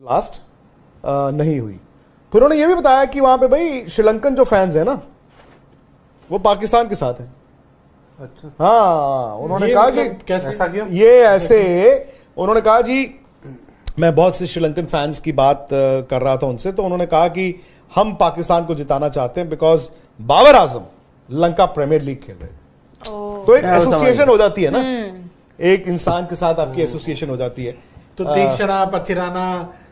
Last नहीं हुई। फिर उन्होंने ये भी बताया कि वहां पे भाई श्रीलंकन जो फैंस है ना वो पाकिस्तान के साथ है। अच्छा, हाँ, उन्होंने कहा कि कैसे ऐसा क्यों? ये ऐसे उन्होंने कहा जी, मैं बहुत से श्रीलंकन फैंस की बात कर रहा था उनसे, तो उन्होंने कहा कि हम पाकिस्तान को जिताना चाहते हैं because Babar Azam Lanka Premier League खेल रहे थे। तो एक एसोसिएशन हो जाती है ना, एक इंसान के साथ आपकी एसोसिएशन हो जाती है। तो तीक्षणा, पथिराना,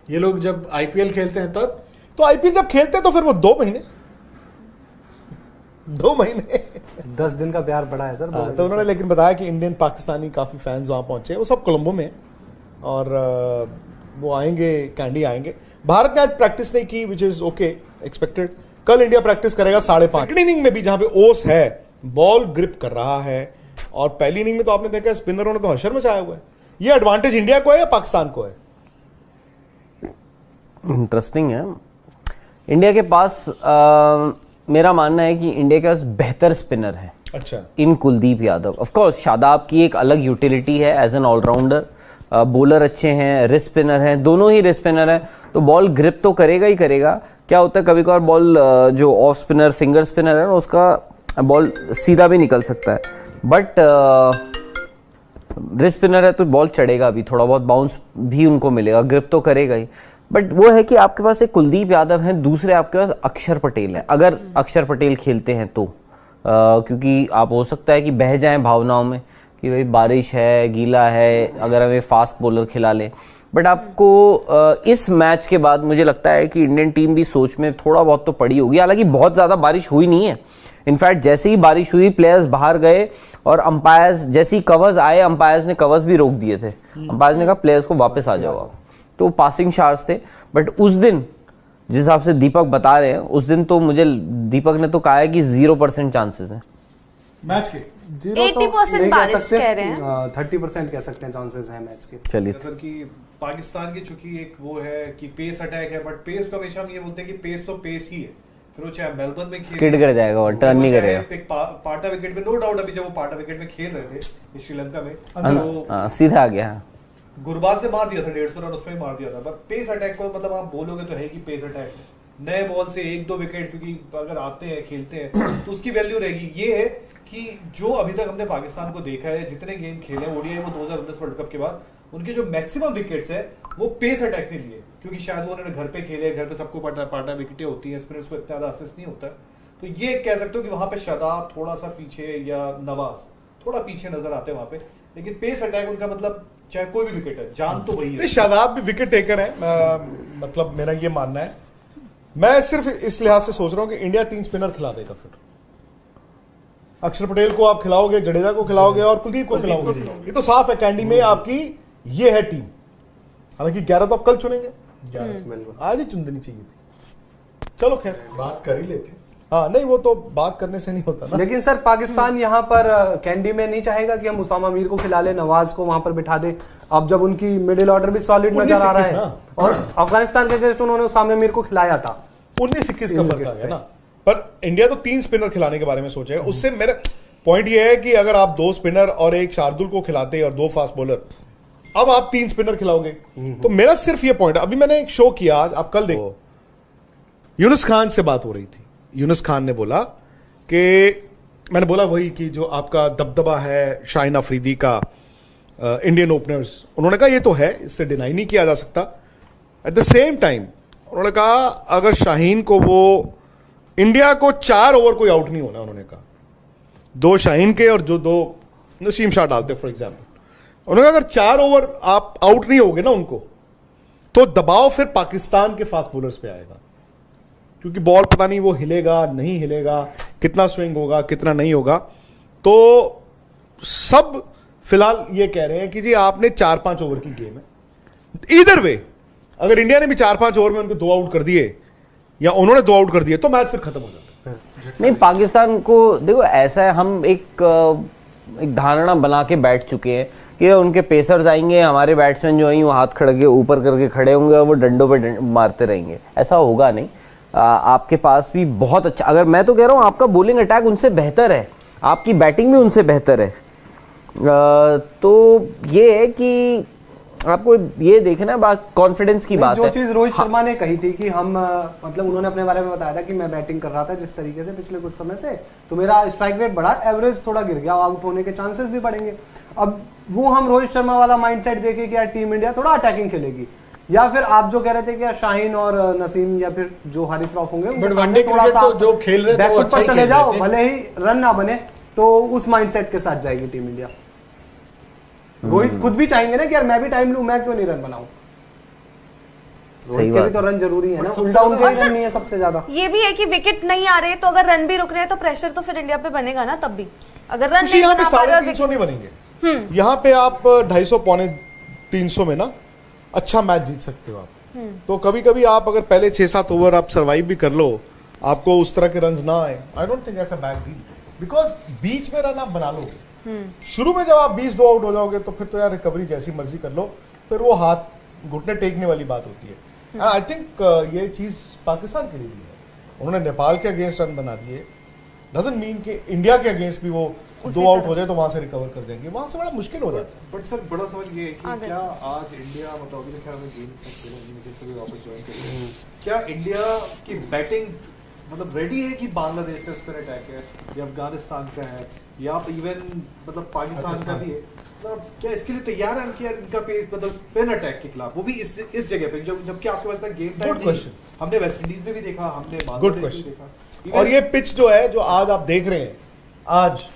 ये लोग जब आईपीएल खेलते हैं तब तो आईपीएल जब खेलते हैं तो फिर वो 2 महीने 10 दिन का प्यार बढ़ा है सर। तो उन्होंने लेकिन बताया कि इंडियन पाकिस्तानी काफी फैंस वहां पहुंचे, वो सब कोलंबो में हैं और वो आएंगे, कैंडी आएंगे। भारत ने आज प्रैक्टिस नहीं की, विच इज ओके, एक्सपेक्टेड। कल इंडिया प्रैक्टिस करेगा 5:30। इनिंग में भी जहां पे ओस है, बॉल ग्रिप कर रहा है, और पहली इनिंग में तो आपने देखा स्पिनरों ने तो हशर मचाया हुआ है। ये एडवांटेज इंडिया को है या पाकिस्तान को है? इंटरेस्टिंग है। इंडिया के पास मेरा मानना है कि इंडिया के पास बेहतर स्पिनर है। अच्छा, इन कुलदीप यादव। ऑफ कोर्स शादाब की एक अलग यूटिलिटी है एज एन ऑलराउंडर, बॉलर अच्छे हैं, रिस्ट स्पिनर हैं, दोनों ही रिस्ट स्पिनर हैं, तो बॉल ग्रिप तो करेगा ही करेगा। क्या होता है कभी कभार बॉल जो ऑफ स्पिनर, फिंगर स्पिनर है ना, उसका बॉल सीधा भी निकल सकता है, बट रिस्ट स्पिनर है तो बॉल चढ़ेगा भी, थोड़ा बहुत बाउंस भी उनको मिलेगा, ग्रिप तो करेगा ही। बट वो है कि आपके पास एक कुलदीप यादव है, दूसरे आपके पास अक्षर पटेल है। अगर अक्षर पटेल खेलते हैं तो क्योंकि आप हो सकता है कि बह जाएं भावनाओं में कि भाई बारिश है, गीला है, अगर हमें फास्ट बॉलर खिला ले। बट आपको इस मैच के बाद मुझे लगता है कि इंडियन टीम भी सोच में थोड़ा बहुत तो पड़ी होगी। हालांकि बहुत ज्यादा बारिश हुई नहीं है, इनफैक्ट जैसे ही बारिश हुई प्लेयर्स बाहर गए और अंपायर्स जैसे ही कवर्स आए, अंपायर्स ने कवर्स भी रोक दिए थे। अंपायर्स ने कहा प्लेयर्स को वापस आ जाओ आप, तो पासिंग शार्स थे। बट उस दिन जिस हिसाब से दीपक बता रहे हैं, उस दिन तो मुझे दीपक ने तो कहा है कि 0% चांसेस हैं मैच के। 80% बारिश कह रहे हैं, 30% कह सकते हैं चांसेस हैं मैच के। चलिए सर कि पाकिस्तान की चूंकि एक वो है कि पेस अटैक है, बट पेस को हमेशा हम ये बोलते हैं कि पेस तो पेस ही है, फिर वो चाहे मेलबर्न में स्किड कर जाएगा और टर्न नहीं करेगा। पाटा विकेट में नो डाउट, अभी जब वो पाटा विकेट में खेल रहे थे श्रीलंका में तो सीधा आ गया, गुरबाज ने मार दिया था 150 रन, उसमें मार दिया था। पर पेस अटैक को मतलब आप बोलोगे तो है कि पेस अटैक नए बॉल से 1-2 विकेट, क्योंकि अगर आते हैं खेलते हैं तो उसकी वैल्यू रहेगी। ये है कि जो अभी तक हमने पाकिस्तान को देखा है, जितने गेम खेले ओडीआई वो 2019 वर्ल्ड कप के बाद, उनके जो मैक्सिमम विकेट्स है वो पेस अटैक ने लिए, क्योंकि शायद वो उन्होंने घर पे खेले, घर पे सबको पाटा विकेटें होती है, स्पिनर्स को इतना ज्यादा असिस्ट नहीं होता। तो ये कह सकते हो कि वहां पे शादाब थोड़ा सा पीछे या नवाज थोड़ा पीछे नजर आते हैं वहां पे, लेकिन पेस अटैक उनका मतलब चाहे कोई भी विकेट है, जान तो वही है। शादाब भी विकेट टेकर है, मतलब मेरा ये मानना है। मैं सिर्फ इस लिहाज से सोच रहा हूं कि इंडिया 3 स्पिनर खिला देगा। फिर अक्षर पटेल को आप खिलाओगे, जडेजा को खिलाओगे और कुलदीप को खिलाओगे। ये तो साफ है, कैंडी में आपकी ये है टीम। हालांकि 11 तो आप कल चुनेंगे, आज ही चुन देनी चाहिए थी। चलो खैर बात कर ही लेते। हाँ, नहीं वो तो बात करने से नहीं होता ना। लेकिन सर पाकिस्तान यहाँ पर कैंडी में नहीं चाहेगा कि हम उसामा मीर को खिला ले, नवाज को वहां पर बिठा दे। अब जब उनकी मिडिल ऑर्डर भी सॉलिड नजर आ रहा है, और अफगानिस्तान के अगेंस्ट उन्होंने उसामा मीर को खिलाया था, 19-21 का फर्क आ गया ना। पर इंडिया तो 3 स्पिनर खिलाने के बारे में सोचेगा। उससे मेरा पॉइंट ये है कि अगर आप 2 स्पिनर और एक शार्दुल को खिलाते और 2 फास्ट बॉलर, अब आप 3 स्पिनर खिलाओगे। तो मेरा सिर्फ ये पॉइंट, अभी मैंने एक शो किया आज, आप कल देखो, यूनुस खान से बात हो रही थी। यूनुस खान ने बोला कि मैंने बोला वही कि जो आपका दबदबा है शाहीन अफरीदी का इंडियन ओपनर्स, उन्होंने कहा ये तो है, इससे डिनाई नहीं किया जा सकता। एट द सेम टाइम उन्होंने कहा अगर शाहीन को वो इंडिया को 4 ओवर कोई आउट नहीं होना, उन्होंने कहा 2 शाहीन के और जो 2 नसीम शाह डालते फॉर एग्जाम्पल, उन्होंने कहा अगर 4 ओवर आप आउट नहीं होगे ना उनको, तो दबाव फिर पाकिस्तान के फास्ट बॉलर्स पे आएगा, क्योंकि बॉल पता नहीं वो हिलेगा नहीं हिलेगा, कितना स्विंग होगा कितना नहीं होगा। तो सब फिलहाल ये कह रहे हैं कि जी आपने 4-5 ओवर की गेम है, इधर वे अगर इंडिया ने भी 4-5 ओवर में उनको 2 आउट कर दिए या उन्होंने 2 आउट कर दिए तो मैच फिर खत्म हो जाता है। नहीं, पाकिस्तान को देखो ऐसा है, हम एक धारणा बना के बैठ चुके हैं कि उनके पेसर्स आएंगे, हमारे बैट्समैन जो हैं वो हाथ खड़े ऊपर करके खड़े होंगे और वो डंडों पे मारते रहेंगे। ऐसा होगा नहीं। आपके पास भी बहुत अच्छा, अगर मैं तो कह रहा हूँ आपका बॉलिंग अटैक उनसे बेहतर है, आपकी बैटिंग भी उनसे बेहतर है। तो ये है कि आपको ये देखना बात कॉन्फिडेंस की बात जो है। चीज रोहित शर्मा ने कही थी कि हम मतलब उन्होंने अपने बारे में बताया था कि मैं बैटिंग कर रहा था जिस तरीके से पिछले कुछ समय से, तो मेरा स्ट्राइक रेट बढ़ा, एवरेज थोड़ा गिर गया, आउट होने के चांसेस भी बढ़ेंगे। अब वो हम रोहित शर्मा वाला माइंडसेट देखे कि यार टीम इंडिया थोड़ा अटैकिंग खेलेगी, या फिर आप जो कह रहे थे कि यार शाहीन और नसीम या फिर जो हारिस रऊफ होंगे बट वनडे क्रिकेट तो जो खेल रहे थे वो अच्छा ही चले जाओ, भले ही रन ना बने, तो उस माइंडसेट के साथ जाएगी टीम इंडिया। रोहित खुद भी चाहेंगे ना कि यार मैं भी टाइम लूं, मैं क्यों नहीं रन बनाऊं। रोहित के भी तो रन जरूरी है ना, उल्टा उनके ही रन नहीं है सबसे ज्यादा। ये भी है कि विकेट नहीं आ रहे तो अगर रन भी रुक रहे हैं तो प्रेशर तो फिर इंडिया पे बनेगा ना तब भी, अगर रन नहीं यहाँ पे बना पा रहे और 350 नहीं बनेंगे, यहाँ पे आप 250 पौने 300 में ना अच्छा मैच जीत सकते हो आप। तो कभी कभी आप अगर पहले 6-7 ओवर आप सरवाइव भी कर लो, आपको उस तरह के रन ना आए, I don't think that's a bad deal, because बीच में रन आप बना लोगे। शुरू में जब आप 20-2 आउट हो जाओगे तो फिर तो यार रिकवरी जैसी मर्जी कर लो, फिर वो हाथ घुटने टेकने वाली बात होती है। आई थिंक ये चीज पाकिस्तान के लिए भी है, उन्होंने नेपाल के अगेंस्ट रन बना दिए, डजंट मीन कि इंडिया के अगेंस्ट भी वो 2 आउट हो जाए तो वहां से रिकवर कर जाएंगे, वहां से बड़ा मुश्किल हो जाता है। बट सर बड़ा सवाल ये है कि क्या आज इंडिया मतलब अभी तक हमें गेम से भी वापस ज्वाइन करेंगे, क्या इंडिया की बैटिंग मतलब रेडी है कि बांग्लादेश का स्पिन अटैक है या अफगानिस्तान का है या इवन मतलब पाकिस्तान का भी है, मतलब क्या इसके लिए तैयार है कि इनका पेस मतलब स्पिन अटैक के खिलाफ, वो भी इस जगह पे जबकि आपके पास गेम टाइम नहीं, हमने वेस्ट इंडीज में भी देखा, हमने बांग्लादेश में देखा। और ये पिच जो है जो आज आप देख रहे हैं, आज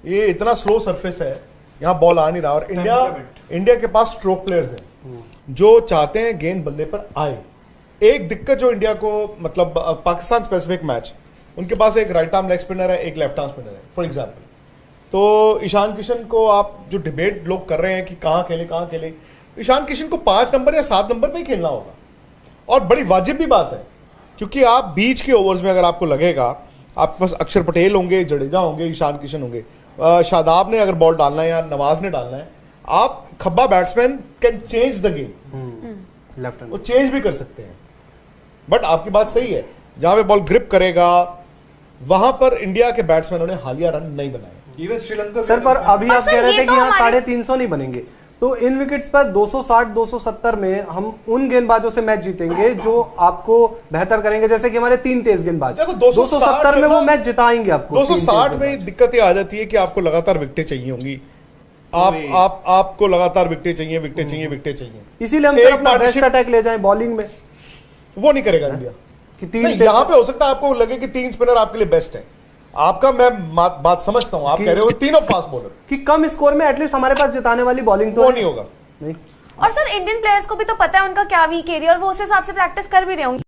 ये इतना स्लो सरफेस है, यहाँ बॉल आ नहीं रहा, और इंडिया के पास स्ट्रोक प्लेयर्स हैं जो चाहते हैं गेंद बल्ले पर आए। एक दिक्कत जो इंडिया को मतलब पाकिस्तान स्पेसिफिक मैच, उनके पास एक राइट आर्म लेग स्पिनर है, एक लेफ्ट आर्म स्पिनर है फॉर एग्जांपल। तो ईशान किशन को आप जो डिबेट लोग कर रहे हैं कि कहाँ खेले, ईशान किशन को 5 नंबर या 7 नंबर पे ही खेलना होगा, और बड़ी वाजिब भी बात है, क्योंकि आप बीच के ओवर्स में अगर आपको लगेगा आपके पास अक्षर पटेल होंगे, जडेजा होंगे, ईशान किशन होंगे, शादाब ने अगर बॉल डालना है या नवाज ने डालना है, आप खब्बा batsman can change the game, left hand वो चेंज भी कर सकते हैं। बट आपकी बात सही है, जहां पे बॉल ग्रिप करेगा वहां पर इंडिया के बैट्समैनों ने हालिया रन नहीं बनाए। इवन श्रीलंका सर पर अभी आप कह रहे थे कि यहाँ हमारे 350 नहीं बनेंगे, तो इन विकेट्स पर 260-270 में हम उन गेंदबाजों से मैच जीतेंगे जो आपको बेहतर करेंगे, जैसे कि हमारे 3 तेज गेंदबाज, 270 में वो मैच जिताएंगे आपको। 260 में दिक्कत ये आ जाती है कि आपको लगातार विकेटें चाहिए होंगी, आपको लगातार विकेटें चाहिए, इसीलिए हम अपना बेस्ट अटैक ले जाएं बॉलिंग में, वो नहीं करेगा इंडिया। यहाँ पे हो सकता है आपको लगे कि 3 स्पिनर आपके लिए बेस्ट है, आपका मैं बात समझता हूं, आप कह रहे हो तीनों फास्ट बॉलर कि कम स्कोर में एटलीस्ट हमारे पास जिताने वाली बॉलिंग तो वो नहीं होगा। नहीं। और सर इंडियन प्लेयर्स को भी तो पता है उनका क्या वीक एरिया, और वो उस हिसाब से प्रैक्टिस कर भी रहे होंगे।